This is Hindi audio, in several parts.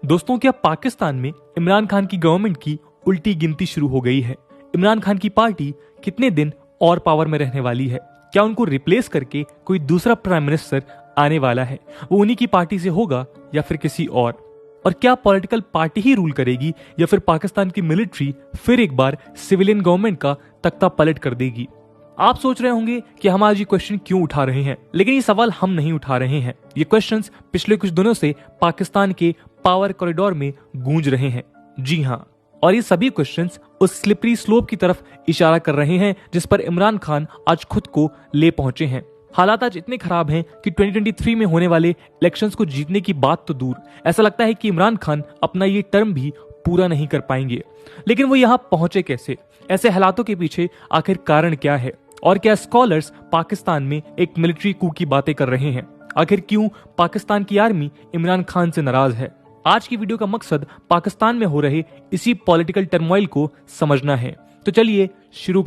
दोस्तों, क्या पाकिस्तान में इमरान खान की गवर्नमेंट की उल्टी गिनती शुरू हो गई है? इमरान खान की पार्टी कितने दिन और पावर में रहने वाली है? क्या उनको रिप्लेस करके कोई दूसरा प्राइम मिनिस्टर आने वाला है? वो उन्हीं की पार्टी से होगा या फिर किसी और क्या पॉलिटिकल पार्टी ही रूल करेगी या फिर पाकिस्तान की मिलिट्री फिर एक बार सिविलियन गवर्नमेंट का तख्ता पलट कर देगी? आप सोच रहे होंगे कि हम आज ये क्वेश्चन क्यों उठा रहे हैं, लेकिन ये सवाल हम नहीं उठा रहे हैं। ये क्वेश्चंस पिछले कुछ दिनों से पाकिस्तान के पावर कॉरिडोर में गूंज रहे हैं। जी हाँ, और ये सभी क्वेश्चंस उस स्लिपरी स्लोप की तरफ इशारा कर रहे हैं जिस पर इमरान खान आज खुद को ले पहुंचे हैं। हालात आज इतने खराब हैं कि 2023 में होने वाले इलेक्शंस को जीतने की बात तो दूर, ऐसा लगता है कि इमरान खान अपना ये टर्म भी पूरा नहीं कर पाएंगे। लेकिन वो यहाँ पहुंचे कैसे? ऐसे हालातों के पीछे आखिर कारण क्या है? और क्या स्कॉलर्स पाकिस्तान में एक मिलिट्री कू की बातें कर रहे हैं? आखिर क्यों पाकिस्तान की आर्मी इमरान खान से नाराज है? आज की वीडियो का मकसद पाकिस्तान में हो रहे इसी पॉलिटिकल टर्मोइल को समझना है। तो चलिए शुरू।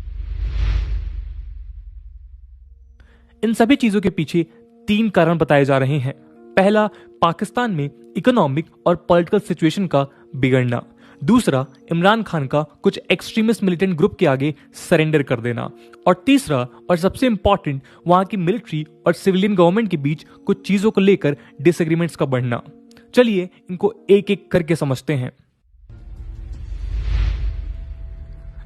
इन सभी चीजों के पीछे 3 कारण बताए जा रहे हैं। पहला, पाकिस्तान में इकोनॉमिक और पॉलिटिकल सिचुएशन का बिगड़ना। दूसरा, इमरान खान का कुछ एक्सट्रीमिस्ट मिलिटेंट ग्रुप के आगे सरेंडर कर देना। और तीसरा और सबसे इंपॉर्टेंट, वहां की मिलिट्री और सिविलियन गवर्नमेंट के बीच कुछ चीजों को लेकर डिसएग्रीमेंट्स का बढ़ना। चलिए इनको एक एक करके समझते हैं।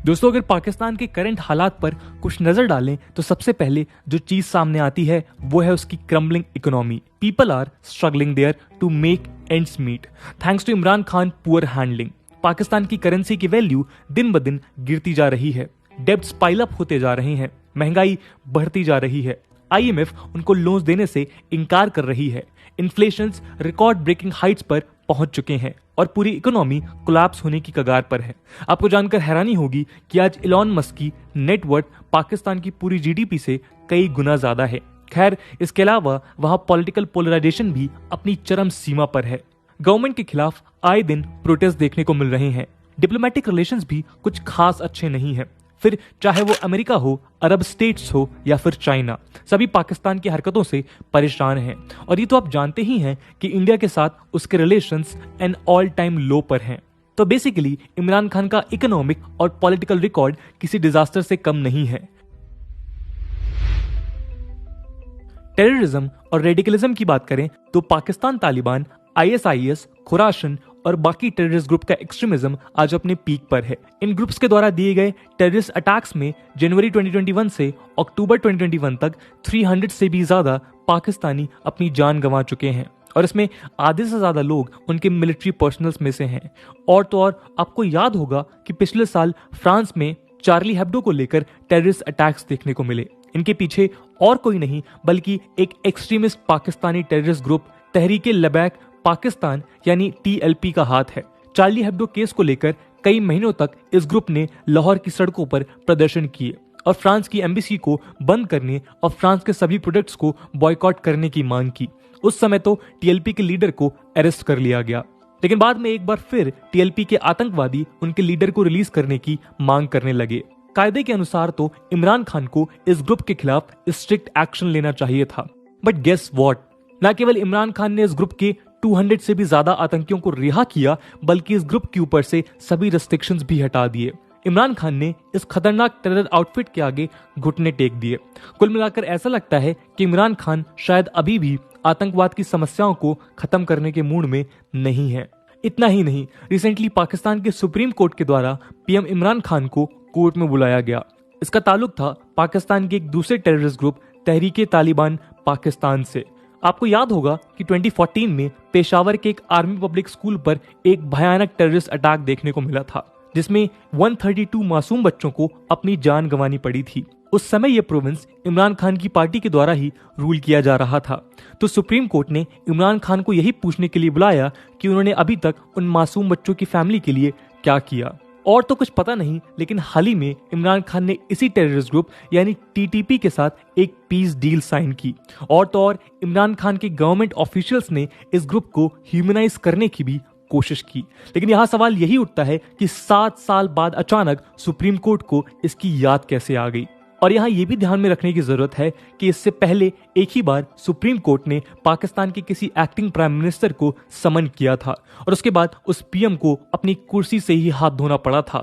दोस्तों, अगर पाकिस्तान के करंट हालात पर कुछ नजर डालें तो सबसे पहले जो चीज सामने आती है वो है उसकी crumbling economy. People are struggling there to make ends meet thanks to Imran Khan poor handling. Pakistan की करेंसी की वैल्यू दिन ब दिन गिरती जा रही है, डेब्ट्स पाइल अप होते जा रहे हैं, महंगाई बढ़ती जा रही है, IMF उनको लोन्स देने से इनकार कर रही है, इन्फ्लेशन रिकॉर्ड ब्रेकिंग हाइट्स पर पहुंच चुके हैं और पूरी इकोनॉमी कोलैप्स होने की कगार पर है। आपको जानकर हैरानी होगी कि आज इलॉन मस्क की नेटवर्थ पाकिस्तान की पूरी GDP से कई गुना ज्यादा है। खैर, इसके अलावा वहां पॉलिटिकल पोलराइजेशन भी अपनी चरम सीमा पर है। गवर्नमेंट के खिलाफ आए दिन प्रोटेस्ट देखने को मिल रहे हैं। डिप्लोमेटिक रिलेशंस भी कुछ खास अच्छे नहीं हैं। फिर चाहे वो अमेरिका हो, अरब स्टेट्स हो या फिर चाइना, सभी पाकिस्तान की हरकतों से परेशान हैं। और ये तो आप जानते ही हैं कि इंडिया के साथ उसके रिलेशंस एन ऑल टाइम लो पर हैं। तो बेसिकली इमरान खान का इकोनॉमिक और पॉलिटिकल रिकॉर्ड किसी डिजास्टर से कम नहीं है। टेररिज्म और रेडिकलिज्म की बात करें तो पाकिस्तान तालिबान, ISIS, खुरासन और बाकी टेररिस्ट ग्रुप का एक्सट्रीमिज्म आज अपने पीक पर है। इन ग्रुप्स के द्वारा दिए गए टेररिस्ट अटैक्स में जनवरी 2021 से अक्टूबर 2021 तक 300 से भी ज्यादा पाकिस्तानी अपनी जान गंवा चुके हैं और इसमें आधे से ज्यादा लोग उनके मिलिट्री पर्सनल्स में से हैं। और तो और आपको याद होगा कि पिछले साल फ्रांस में चार्ली हेब्डो को लेकर टेररिस्ट अटैक्स देखने को मिले। इनके पीछे और कोई नहीं बल्कि एक extremist Pakistani terrorist group Tehreek e Labbaik Pakistan यानी TLP का हाथ है। चार्ली हेब्डो केस को लेकर कई महीनों तक इस ग्रुप ने लाहौर की सड़कों पर प्रदर्शन किए और फ्रांस की एम्बेसी को बंद करने और फ्रांस के सभी प्रोडक्ट्स को बॉयकॉट करने की मांग की। उस समय तो TLP के लीडर को अरेस्ट कर लिया गया, लेकिन बाद में एक बार फिर TLP के आतंकवादी उनके लीडर को रिलीज करने की मांग करने लगे। कायदे के अनुसार तो इमरान खान को इस ग्रुप के खिलाफ स्ट्रिक्ट एक्शन लेना चाहिए था, बट गेस व्हाट, न केवल इमरान खान ने इस ग्रुप के 200 से भी ज्यादा आतंकियों को रिहा किया बल्कि इस ग्रुप के ऊपर से सभी रेस्ट्रिक्शंस भी हटा दिए। इमरान खान ने इस खतरनाक टेरर आउटफिट के आगे घुटने टेक दिए। कुल मिलाकर ऐसा लगता है कि इमरान खान शायद अभी भी आतंकवाद की समस्याओं को खत्म करने के मूड में नहीं है। इतना ही नहीं, रिसेंटली पाकिस्तान के सुप्रीम कोर्ट के द्वारा PM इमरान खान को कोर्ट में बुलाया गया। इसका ताल्लुक था पाकिस्तान के एक दूसरे टेररिस्ट ग्रुप तहरीके तालिबान पाकिस्तान से। आपको याद होगा कि 2014 में पेशावर के एक आर्मी पब्लिक स्कूल पर एक भयानक टेररिस्ट अटैक देखने को मिला था जिसमें 132 मासूम बच्चों को अपनी जान गंवानी पड़ी थी। उस समय यह प्रोविंस इमरान खान की पार्टी के द्वारा ही रूल किया जा रहा था। तो सुप्रीम कोर्ट ने इमरान खान को यही पूछने के लिए बुलाया कि उन्होंने अभी तक उन मासूम बच्चों की फैमिली के लिए क्या किया। और तो कुछ पता नहीं, लेकिन हाल ही में इमरान खान ने इसी टेररिस्ट ग्रुप यानी TTP के साथ एक पीस डील साइन की। और तो और इमरान खान के गवर्नमेंट ऑफिशियल्स ने इस ग्रुप को ह्यूमनाइज करने की भी कोशिश की। लेकिन यहाँ सवाल यही उठता है कि 7 साल बाद अचानक सुप्रीम कोर्ट को इसकी याद कैसे आ गई। और यहाँ ये भी ध्यान में रखने की जरूरत है कि इससे पहले एक ही बार सुप्रीम कोर्ट ने पाकिस्तान के किसी एक्टिंग प्राइम मिनिस्टर को समन किया था और उसके बाद उस पीएम को अपनी कुर्सी से ही हाथ धोना पड़ा था,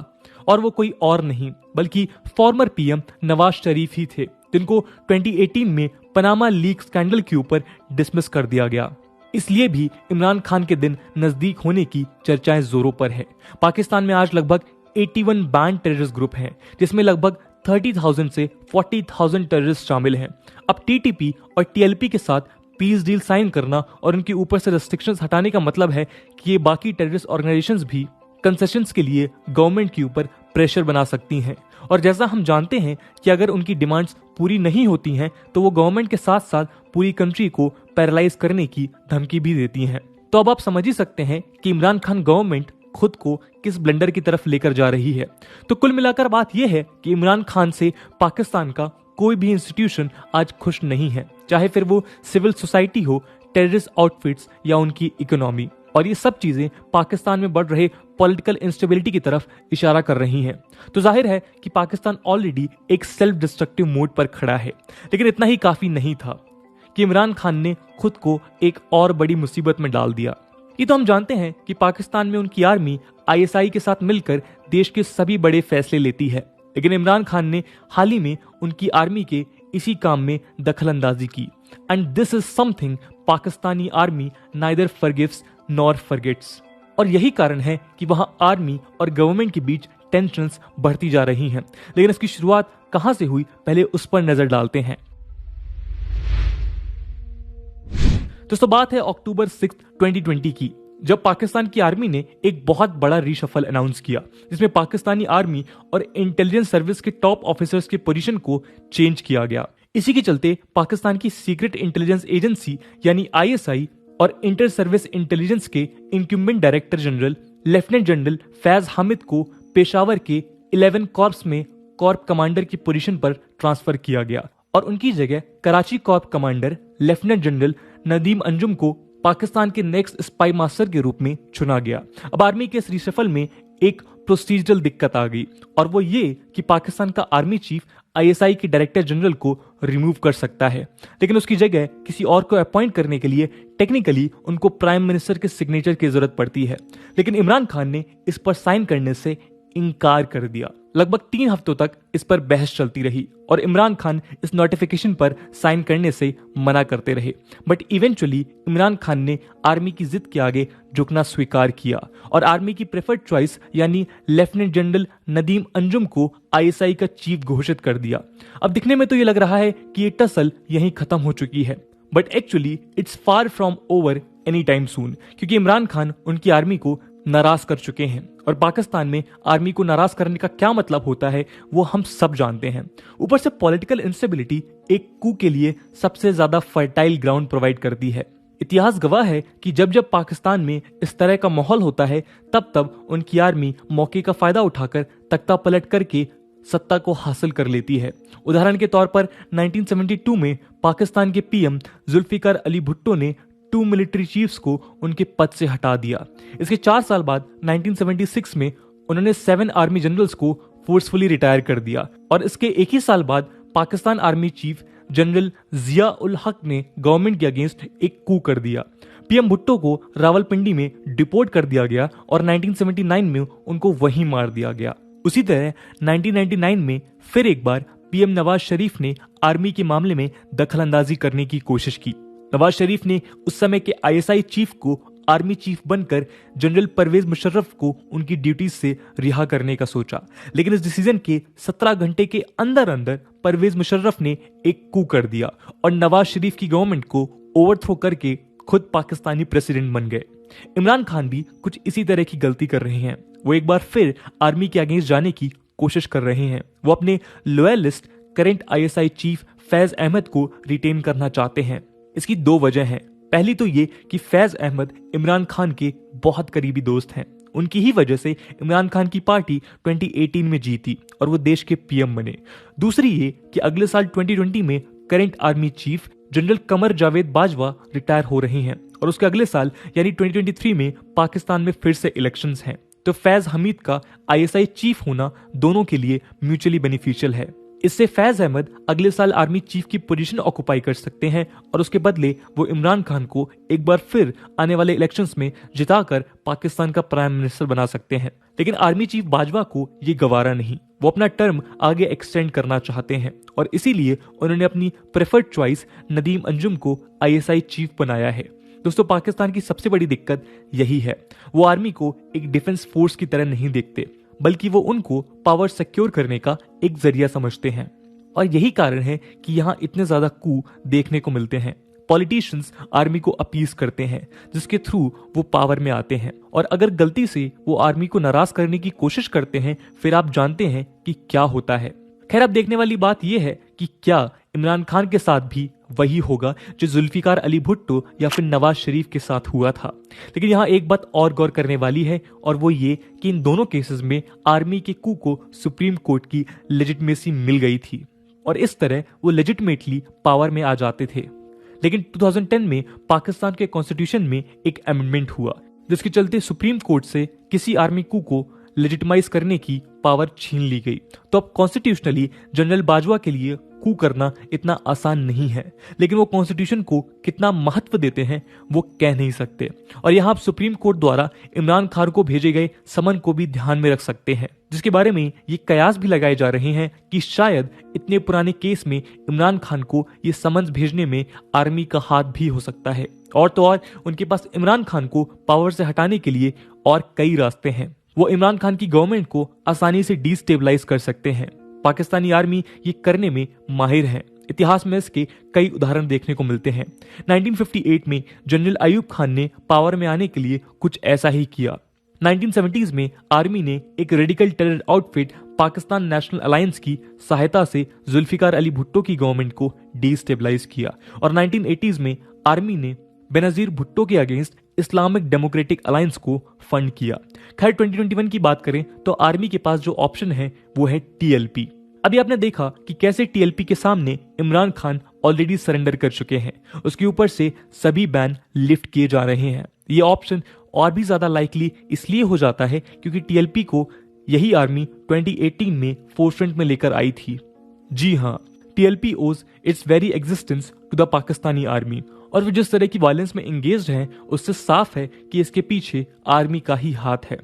और वो कोई और नहीं बल्कि फॉर्मर पीएम नवाज शरीफ ही थे, जिनको 2018 में पनामा लीक स्कैंडल के ऊपर डिसमिस कर दिया गया। इसलिए भी इमरान खान के दिन नजदीक होने की चर्चाएं जोरों पर है। पाकिस्तान में आज लगभग 81 बैंड टेररिस्ट ग्रुप हैं, जिसमें लगभग 30,000 से 40,000 टेररिस्ट शामिल हैं। अब टीटीपी और टीएलपी के साथ पीस डील साइन करना और उनके ऊपर से रेस्ट्रिक्शंस हटाने का मतलब है कि ये बाकी टेररिस्ट ऑर्गेनाइजेशंस भी कंसेशंस के लिए गवर्नमेंट के ऊपर प्रेशर बना सकती हैं। और जैसा हम जानते हैं कि अगर उनकी डिमांड्स पूरी नहीं होती हैं तो वो गवर्नमेंट के साथ साथ पूरी कंट्री को पैरालाइज करने की धमकी भी देती हैं। तो अब आप समझ ही सकते हैं कि इमरान खान गवर्नमेंट खुद को किस ब्लेंडर की तरफ लेकर जा रही है। तो कुल मिलाकर बात यह है कि इमरान खान से पाकिस्तान का कोई भी इंस्टीट्यूशन आज खुश नहीं है, चाहे फिर वो सिविल सोसाइटी हो, टेररिस्ट आउटफिट्स या उनकी इकोनॉमी। और ये सब चीजें पाकिस्तान में बढ़ रहे पॉलिटिकल इंस्टेबिलिटी की तरफ इशारा कर रही हैं। तो जाहिर है कि पाकिस्तान ऑलरेडी एक सेल्फ डिस्ट्रक्टिव मोड पर खड़ा है, लेकिन इतना ही काफी नहीं था कि इमरान खान ने खुद को एक और बड़ी मुसीबत में डाल दिया। ये तो हम जानते हैं कि पाकिस्तान में उनकी आर्मी आईएसआई के साथ मिलकर देश के सभी बड़े फैसले लेती है, लेकिन इमरान खान ने हाल ही में उनकी आर्मी के इसी काम में दखल अंदाजी की। And this is something Pakistani army neither forgives nor forgets. और यही कारण है कि वहां आर्मी और गवर्नमेंट के बीच टेंशन्स बढ़ती जा रही हैं। लेकिन इसकी शुरुआत कहां से हुई, पहले उस पर नजर डालते हैं। दोस्तों, बात है अक्टूबर 6, 2020 की, जब पाकिस्तान की आर्मी ने एक बहुत बड़ा रीशफल अनाउंस किया, जिसमें पाकिस्तानी आर्मी और इंटेलिजेंस सर्विस के टॉप ऑफिसर्स के पोजीशन को चेंज किया गया। इसी के चलते पाकिस्तान की सीक्रेट इंटेलिजेंस एजेंसी यानी आईएसआई और इंटर सर्विस इंटेलिजेंस के incumbent director general lieutenant general Faiz Hamid को पेशावर के 11 कॉर्प्स में कॉर्प कमांडर की पोजीशन पर ट्रांसफर किया गया और उनकी जगह Karachi corp commander lieutenant general Nadeem Anjum को पाकिस्तान के नेक्स्ट स्पाई मास्टर के रूप में चुना गया। अब आर्मी के इस रिशफल में एक प्रोसीजरल दिक्कत आ गई, और वो ये कि पाकिस्तान का आर्मी चीफ आईएसआई के डायरेक्टर जनरल को रिमूव कर सकता है, लेकिन उसकी जगह किसी और को अपॉइंट करने के लिए टेक्निकली उनको प्राइम मिनिस्टर के सिग्नेचर की जरूरत पड़ती है। लेकिन इमरान खान ने इस पर साइन करने से इनकार कर दिया। लगभग 3 हफ्तों तक इस पर बहस चलती रही और इमरान खान इस नोटिफिकेशन पर साइन करने से मना करते रहे, बट इवेंचुअली इमरान खान ने आर्मी की जिद के आगे झुकना स्वीकार किया और आर्मी की प्रेफर्ड चॉइस यानी लेफ्टिनेंट जनरल नदीम अंजुम को आईएसआई का चीफ घोषित कर दिया। अब दिखने में तो ये लग रहा है कि ये टसल यहीं खत्म हो चुकी है, but actually it's far from over any time soon, क्योंकि इमरान खान उनकी आर्मी को नाराज कर चुके हैं और पाकिस्तान में आर्मी को नाराज करने का क्या मतलब होता है वो हम सब जानते हैं। ऊपर से पॉलिटिकल इंस्टेबिलिटी एक कू के लिए सबसे ज्यादा फर्टाइल ग्राउंड प्रोवाइड करती है। इतिहास गवाह है कि जब जब पाकिस्तान में इस तरह का माहौल होता है तब तब उनकी आर्मी मौके का फायदा उठाकर तख्ता पलट करके सत्ता को हासिल कर लेती है। उदाहरण के तौर पर 1972 में पाकिस्तान के पीएम जुल्फिकार अली भुट्टो ने 2 मिलिट्री चीफ्स को उनके पद से हटा दिया। इसके 4 साल बाद 1976 में उन्होंने 7 आर्मी जनरल्स को फोर्सफुली रिटायर कर दिया और इसके एक ही साल बाद पाकिस्तान आर्मी चीफ जनरल जिया उल हक ने गवर्नमेंट के अगेंस्ट एक कू कर दिया। पीएम भुट्टो को रावलपिंडी में डिपोर्ट कर दिया गया और 1979 में उनको वहीं मार दिया गया। उसी तरह 1999 में फिर एक बार पीएम नवाज शरीफ ने आर्मी के मामले में दखलंदाजी करने की कोशिश की। नवाज शरीफ ने उस समय के आईएसआई चीफ को आर्मी चीफ बनकर जनरल परवेज मुशर्रफ को उनकी ड्यूटीज से रिहा करने का सोचा, लेकिन इस डिसीजन के 17 घंटे के अंदर अंदर परवेज मुशर्रफ ने एक कू कर दिया और नवाज शरीफ की गवर्नमेंट को ओवरथ्रो करके खुद पाकिस्तानी प्रेसिडेंट बन गए। इमरान खान भी कुछ इसी तरह की गलती कर रहे हैं। वो एक बार फिर आर्मी के अगेंस्ट जाने की कोशिश कर रहे हैं। वो अपने loyalist current ISI chief Faiz Ahmed को रिटेन करना चाहते हैं। इसकी 2 वजह हैं। पहली तो ये कि फैज अहमद इमरान खान के बहुत करीबी दोस्त हैं। उनकी ही वजह से इमरान खान की पार्टी 2018 में जीती और वो देश के पीएम बने। दूसरी ये कि अगले साल 2020 में current army chief general Qamar Javed Bajwa retire हो रहे हैं और उसके अगले साल यानी 2023 में पाकिस्तान में फिर से इलेक्शंस हैं। तो फैज हमीद का आईएसआई चीफ होना दोनों के लिए म्यूचुअली बेनिफिशियल है। इससे फैज अहमद अगले साल आर्मी चीफ की पोजीशन ऑक्युपाई कर सकते हैं और उसके बदले वो इमरान खान को एक बार फिर आने वाले इलेक्शंस में जिताकर पाकिस्तान का प्राइम मिनिस्टर बना सकते हैं। लेकिन आर्मी चीफ बाजवा को ये गवारा नहीं, वो अपना टर्म आगे एक्सटेंड करना चाहते हैं और इसीलिए उन्होंने अपनी प्रेफर्ड चॉइस नदीम अंजुम को ISI चीफ बनाया है। दोस्तों, पाकिस्तान की सबसे बड़ी दिक्कत यही है, वो आर्मी को एक डिफेंस फोर्स की तरह नहीं देखते, बल्कि वो उनको पावर सिक्योर करने का एक जरिया समझते हैं। और यही कारण है कि यहाँ इतने ज्यादा कू देखने को मिलते हैं। पॉलिटिशियंस आर्मी को अपीज करते हैं जिसके थ्रू वो पावर में आते हैं, और अगर गलती से वो आर्मी को नाराज करने की कोशिश करते हैं फिर आप जानते हैं कि क्या होता है। खैर, अब देखने वाली बात यह है कि क्या इमरान खान के साथ भी वही होगा जो जुल्फिकार अली भुट्टो या फिर नवाज शरीफ के साथ हुआ था। लेकिन यहाँ एक बात और गौर करने वाली है, और वो ये कि इन दोनों केसेस में आर्मी के कू को सुप्रीम कोर्ट की लेजिटिमेसी मिल गई थी और इस तरह वो लेजिटिमेटली पावर में आ जाते थे। लेकिन 2010 में पाकिस्तान के कॉन्स्टिट्यूशन में एक अमेंडमेंट हुआ जिसके चलते सुप्रीम कोर्ट से किसी आर्मी कू को लेजिटिमाइज करने की पावर छीन ली गई। तो अब कॉन्स्टिट्यूशनली जनरल बाजवा के लिए कू करना इतना आसान नहीं है, लेकिन वो कॉन्स्टिट्यूशन को कितना महत्व देते हैं वो कह नहीं सकते। और यहाँ सुप्रीम कोर्ट द्वारा इमरान खान को भेजे गए समन को भी ध्यान में रख सकते हैं, जिसके बारे में ये कयास भी लगाए जा रहे हैं कि शायद इतने पुराने केस में इमरान खान को ये समन्स भेजने में आर्मी का हाथ भी हो सकता है। और तो और उनके पास इमरान खान को पावर से हटाने के लिए और कई रास्ते हैं। वो इमरान खान की गवर्नमेंट को आसानी से डिस्टेबलाइज कर सकते हैं। पाकिस्तानी आर्मी ये करने में माहिर है। इतिहास में इसके कई उदाहरण देखने को मिलते हैं। 1958 में जनरल अयूब खान ने पावर में आने के लिए कुछ ऐसा ही किया। 1970s में आर्मी ने एक radical terror outfit Pakistan national alliance की सहायता से जुल्फिकार अली भुट्टो की गवर्नमेंट को डिस्टेबलाइज किया। और 1980s में आर्मी ने बेनजीर भुट्टो के अगेंस्ट इस्लामिक डेमोक्रेटिक अलायंस को फंड किया। खैर, 2021 की बात करें तो आर्मी के पास जो ऑप्शन है वो है TLP। अभी आपने देखा कि कैसे TLP के सामने इमरान खान ऑलरेडी सरेंडर कर चुके हैं, उसके ऊपर से सभी बैन लिफ्ट किए जा रहे हैं। ये ऑप्शन और भी ज्यादा लाइकली इसलिए हो जाता है क्योंकि TLP को यही आर्मी 2018 में फोरफ्रंट में लेकर आई थी। जी हाँ, TLP owes its very existence to the Pakistani army. और वो जिस तरह की वायलेंस में एंगेज्ड हैं उससे साफ है कि इसके पीछे आर्मी का ही हाथ है।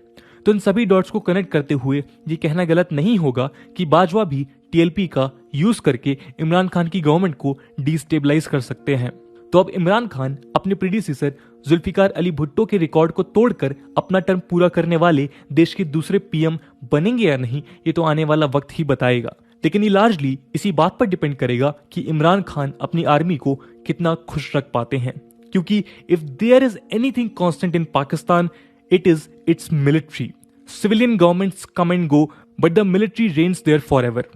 तो इन सभी डॉट्स को कनेक्ट करते हुए ये कहना गलत नहीं होगा कि बाजवा भी TLP का यूज करके इमरान खान की गवर्नमेंट को डिस्टेबलाइज कर सकते हैं। तो अब इमरान खान अपने प्रीडिसेसर जुल्फिकार अली भुट्टो के रिकॉर्ड को तोड़कर अपना टर्म पूरा करने वाले देश के दूसरे PM बनेंगे या नहीं, ये तो आने वाला वक्त ही बताएगा। लेकिन ये लार्जली इसी बात पर डिपेंड करेगा कि इमरान खान अपनी आर्मी को कितना खुश रख पाते हैं, क्योंकि if there is anything constant in Pakistan it is its military. Civilian governments come and go but the military reigns there forever.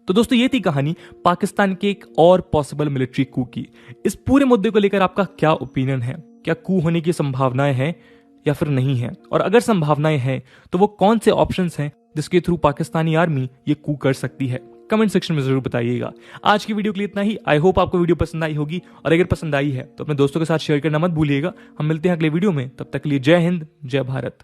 तो दोस्तों, ये थी कहानी पाकिस्तान के एक और पॉसिबल मिलिट्री कू की। इस पूरे मुद्दे को लेकर आपका क्या ओपिनियन है? क्या कू होने की संभावनाएं हैं या फिर नहीं है? और अगर संभावनाएं हैं तो वो कौन से ऑप्शंस हैं जिसके थ्रू पाकिस्तानी आर्मी ये कू कर सकती है? कमेंट सेक्शन में जरूर बताइएगा। आज की वीडियो के लिए इतना ही। आई होप आपको वीडियो पसंद आई होगी, और अगर पसंद आई है तो अपने दोस्तों के साथ शेयर करना मत भूलिएगा। हम मिलते हैं अगले वीडियो में, तब तक के लिए जय हिंद, जय भारत।